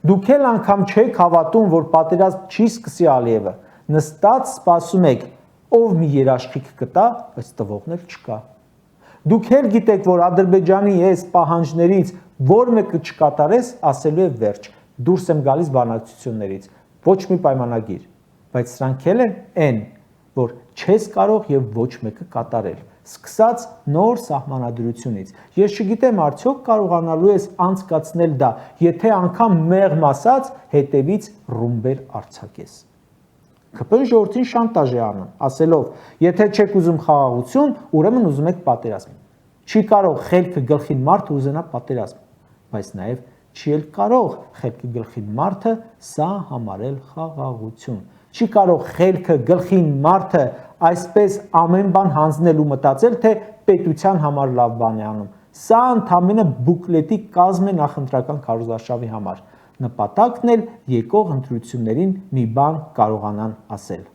Դուք էլ անգամ չեք հավատում, որ պատերազմ չի սկսի Ալիևը, նստած սպասում եք, ով մի երաշխիք կտա, բայց տվողն էլ չկա։ Դուք էլ գիտեք, որ Ադրբեջանի այս պահանջներից որ մեկը չկատարես, ասելու է վերջ, դուրս եմ գալիս բանակցություններից, ոչ մի պայմանագիր, բայց սրանք էլ են, որ չես կարող եւ ոչ մեկը կատարել, սկսած նոր սահմանադրությունից։ Ես չգիտեմ, արդյոք կարողանալու ես անցկացնել դա, եթե անգամ մեղմ ասած հետևից ռումբեր արձակես։ ԿՊ ժողովրդին շանտաժ է անում, ասելով, եթե չեք ուզում խաղաղություն, ուրեմն ուզում եք պատերազմ։ Չի կարող խելքը գլխին մարդը ուզենա պատերազմ, բայց նաև չի էլ կարող խելքը գլխին մարդը սա համարել խաղաղություն։ Չի կարող խելքը գլխին մարդը այսպես ամեն բան հանձնել ու մտածել, թե պետության համար լավ բան է անում։ Սա ընդամենը բուկլետի կազմ է նախընտրական քարոզարշավի համար։ Նպատակն էլ եկող ընտրություններին մի բան կարողանան ասել։